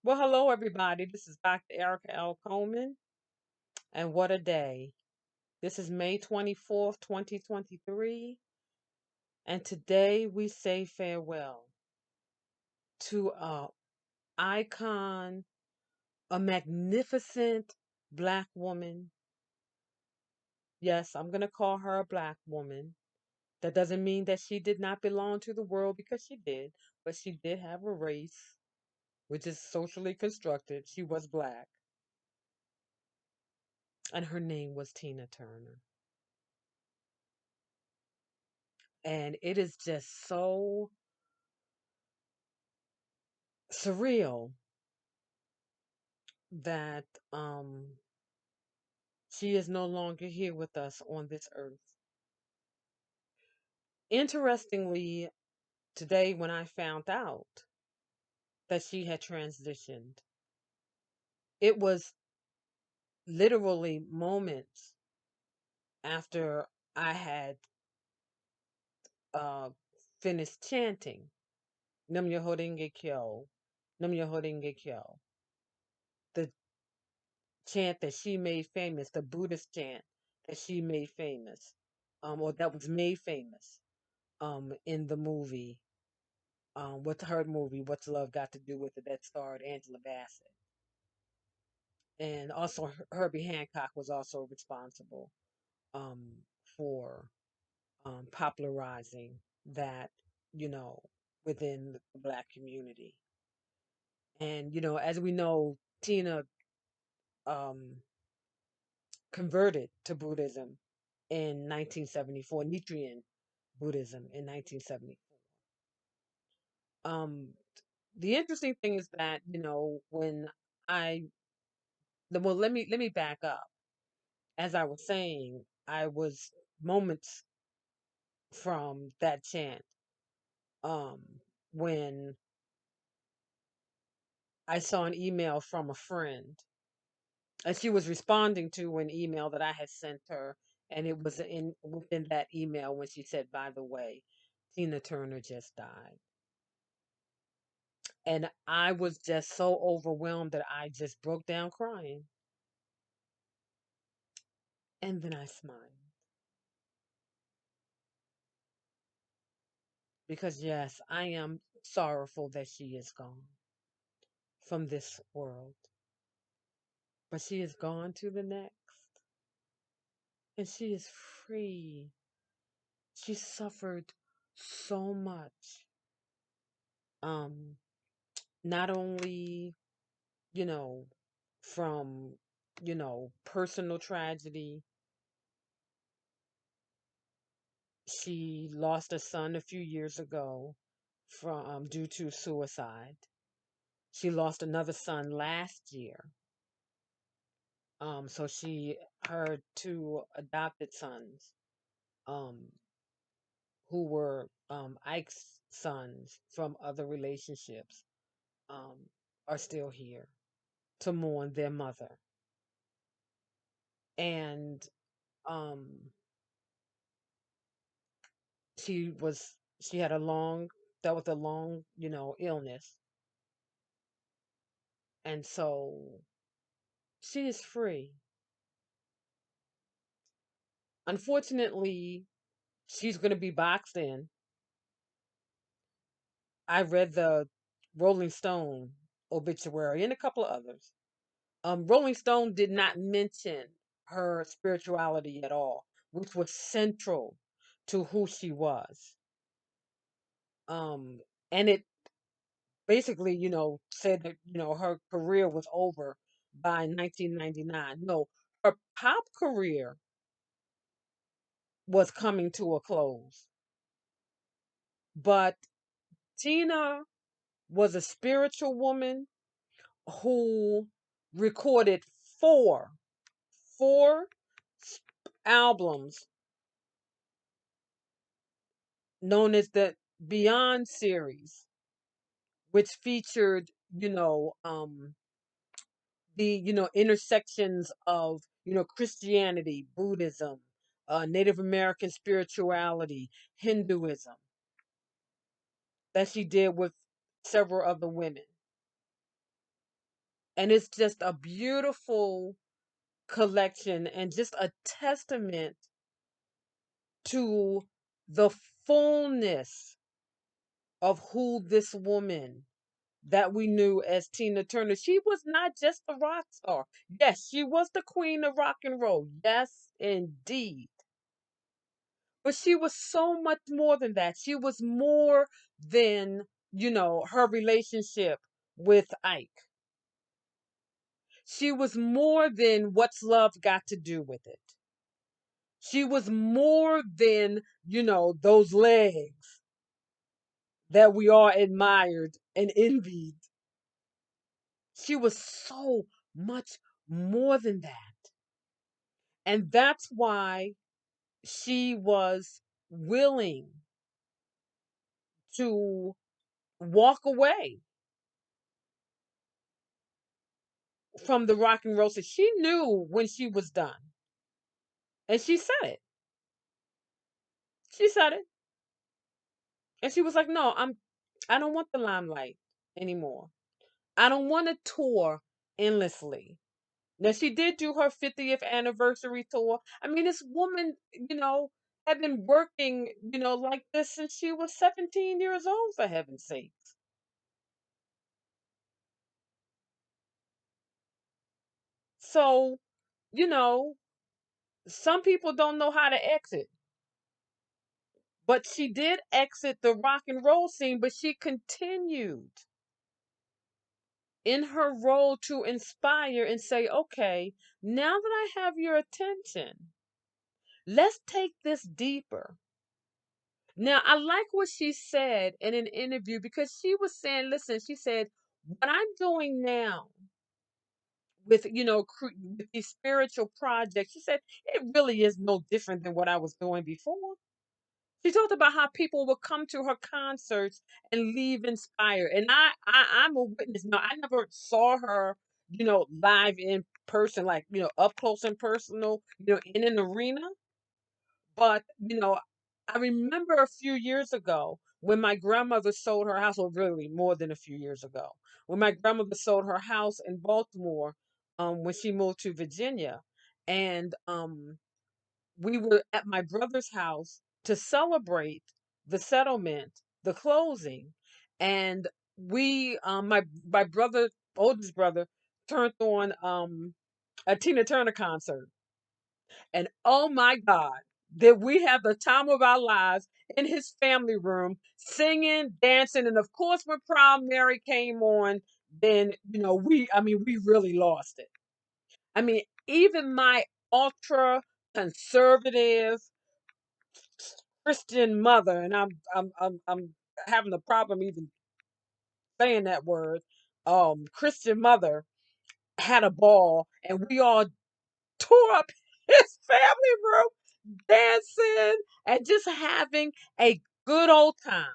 Well, hello, everybody. This is Dr. Erica L. Coleman, and what a day. This is May 24th, 2023, and today we say farewell to a icon, a magnificent Black woman. Yes, I'm going to call her a Black woman. That doesn't mean that she did not belong to the world because she did, but she did have a race, which is socially constructed. She was Black, and her name was Tina Turner. And it is just so surreal that she is no longer here with us on this earth. Interestingly, today when I found out that she had transitioned, it was literally moments after I had uh, finished chanting Nam Myoho Renge Kyo, Nam Myoho Renge Kyo, the chant that she made famous, the Buddhist chant that she made famous, or that was made famous in the movie. What's her movie? What's Love Got to Do with It? That starred Angela Bassett, and also Herbie Hancock was also responsible um, for popularizing that, you know, within the Black community. And as we know, Tina um, converted to Buddhism in 1974, Nichiren Buddhism in 1974. Um, the interesting thing is that, when I, well, let me back up. As I was saying, I was moments from that chant, when I saw an email from a friend, and she was responding to an email that I had sent her, and it was in within that email when she said, "By the way, Tina Turner just died." And I was just so overwhelmed that I just broke down crying. And then I smiled because, yes, I am sorrowful that she is gone from this world, but she is gone to the next, and she is free. She suffered so much. Um, Not only, you know, from, personal tragedy. She lost a son a few years ago from due to suicide. She lost another son last year. So her two adopted sons, um, who were Ike's sons from other relationships, um, are still here to mourn their mother. And um, she had a long dealt with a long, illness, and so she is free. Unfortunately, she's going to be boxed in. I read the Rolling Stone obituary and a couple of others. Rolling Stone did not mention her spirituality at all, which was central to who she was. Um, and it basically, said that, her career was over by 1999. No, her pop career was coming to a close. But Tina was a spiritual woman who recorded four four albums known as the Beyond series, which featured, the, intersections of, Christianity, Buddhism, Native American spirituality, Hinduism, that she did with several other women. And it's just a beautiful collection and just a testament to the fullness of who this woman that we knew as Tina Turner. She was not just a rock star. Yes, she was the queen of rock and roll. Yes, indeed. But she was so much more than that. She was more than, her relationship with Ike. She was more than what's love got to do with it. She was more than, those legs that we all admired and envied. She was so much more than that. And that's why she was willing to walk away from the rock and roll. So she knew when she was done. And she said it. She said it. And she was like, "No, I don't want the limelight anymore. I don't want to tour endlessly." Now she did do her 50th anniversary tour. I mean, this woman, had been working, like this since she was 17 years old, for heaven's sakes. So, you know, some people don't know how to exit, but she did exit the rock and roll scene, but she continued in her role to inspire and say, okay, now that I have your attention, let's take this deeper. Now, I like what she said in an interview because she was saying, listen, she said, what I'm doing now with, with these spiritual projects, she said, it really is no different than what I was doing before. She talked about how people would come to her concerts and leave inspired. And I'm a witness. Now, I never saw her, live in person, like, up close and personal, in an arena. But, I remember a few years ago when my grandmother sold her house, or really more than a few years ago, when my grandmother sold her house in Baltimore, when she moved to Virginia. And we were at my brother's house to celebrate the settlement, the closing. And my brother, oldest brother, turned on a Tina Turner concert. And oh my God, did we have the time of our lives in his family room, singing, dancing, and of course, when Proud Mary came on, then we really lost it. I mean, even my ultra conservative Christian mother, and I'm having a problem even saying that word. Christian mother had a ball, and we all tore up his family room dancing and just having a good old time.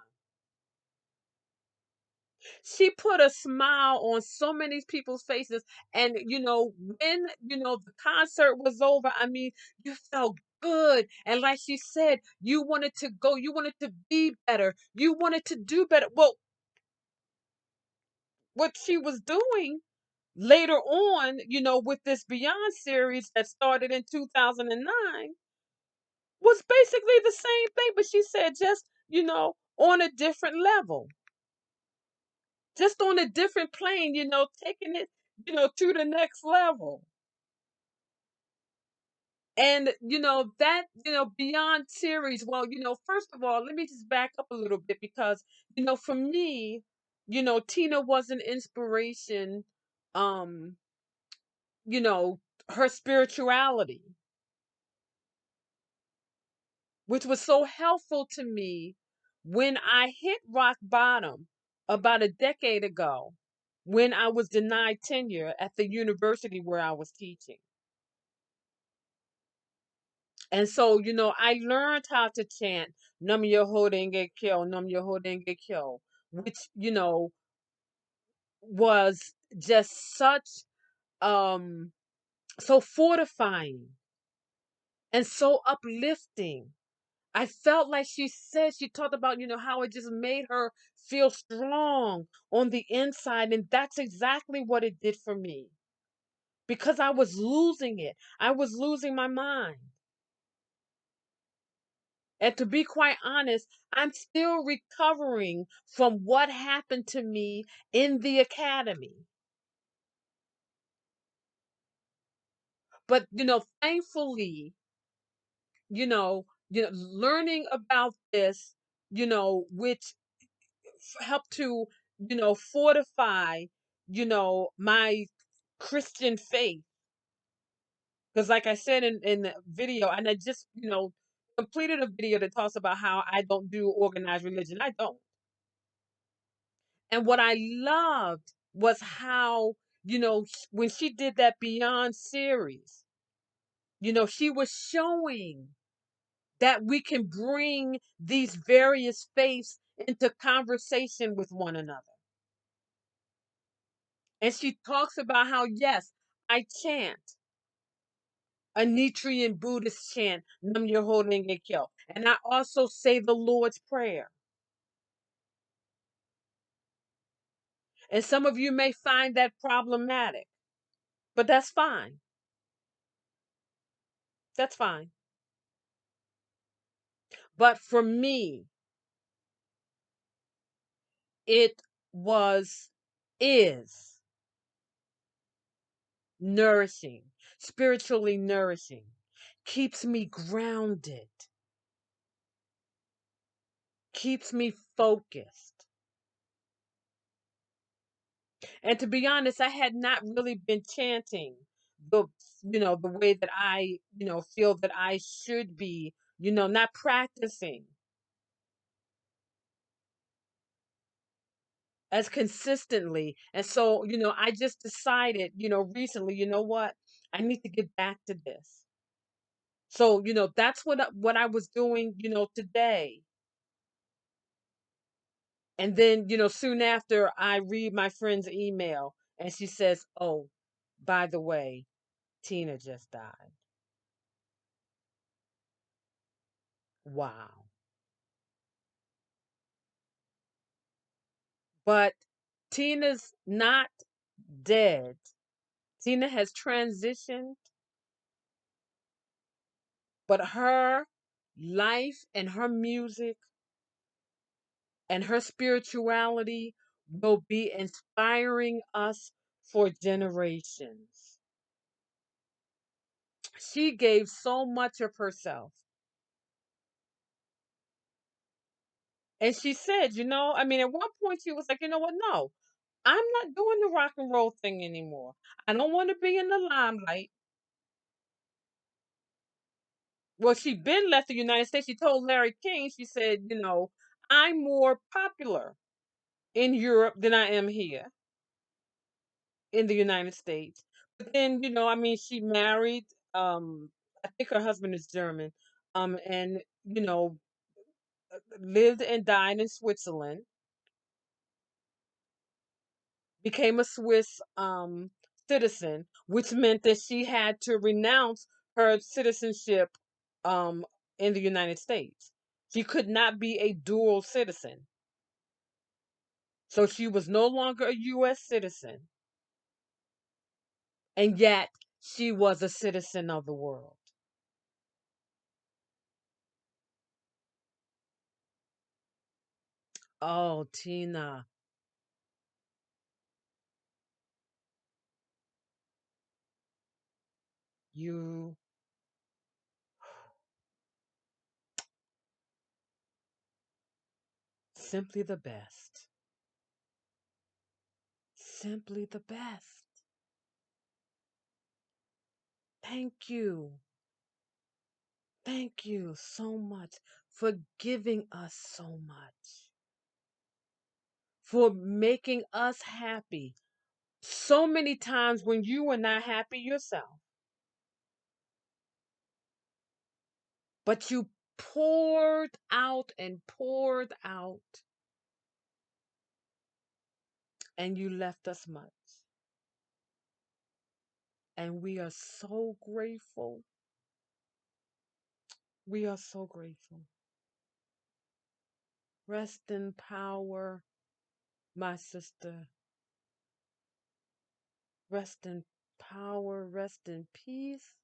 She put a smile on so many people's faces. And, when, the concert was over, I mean, you felt good. And like she said, you wanted to go, you wanted to be better, you wanted to do better. Well, what she was doing later on, with this Beyond series that started in 2009 was basically the same thing, but she said just, on a different level, just on a different plane, taking it, to the next level. And, that, Beyond series, well, first of all, let me just back up a little bit because, for me, Tina was an inspiration, um, you know, her spirituality, which was so helpful to me when I hit rock bottom about a decade ago when I was denied tenure at the university where I was teaching. And so, I learned how to chant Nam Myoho Renge Kyo, Nam Myoho Renge Kyo, which, was just um so fortifying and so uplifting. I felt like she talked about, how it just made her feel strong on the inside. And that's exactly what it did for me because I was losing it. I was losing my mind. And to be quite honest, I'm still recovering from what happened to me in the academy. But, thankfully, learning about this, which helped to, fortify, my Christian faith. Because, like I said in the video, and I just, completed a video that talks about how I don't do organized religion. I don't. And what I loved was how, when she did that Beyond series, she was showing that we can bring these various faiths into conversation with one another. And she talks about how, yes, I chant a Nichiren Buddhist chant, Nam Myoho Renge Kyo. And I also say the Lord's Prayer. And some of you may find that problematic, but that's fine. That's fine. But for me, it was, is nourishing, spiritually nourishing, keeps me grounded, keeps me focused. And to be honest, I had not really been chanting the, the way that I, feel that I should be, not practicing as consistently. And so, I just decided, recently, you know what? I need to get back to this. So, that's what I was doing, today. And then, soon after I read my friend's email and she says, "Oh, by the way, Tina just died." Wow. But Tina's not dead. Tina has transitioned, but her life and her music and her spirituality will be inspiring us for generations. She gave so much of herself. And she said, at one point she was like, you know what? No, I'm not doing the rock and roll thing anymore. I don't want to be in the limelight. Well, she been left the United States. She told Larry King, she said, I'm more popular in Europe than I am here in the United States. But then, she married, I think her husband is German, and, lived and died in Switzerland, became a Swiss citizen, which meant that she had to renounce her citizenship um, in the United States. She could not be a dual citizen. So she was no longer a U.S. citizen, and yet she was a citizen of the world. Oh, Tina, you simply the best. Simply the best. Thank you. Thank you so much for giving us so much, for making us happy. So many times when you were not happy yourself, but you poured out, and you left us much. And we are so grateful. We are so grateful. Rest in power, my sister. Rest in power, rest in peace.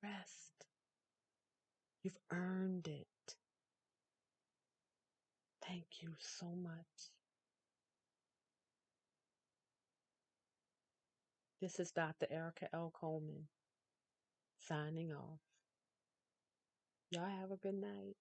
Rest. You've earned it. Thank you so much. This is Dr. Erica L. Coleman signing off. Y'all have a good night.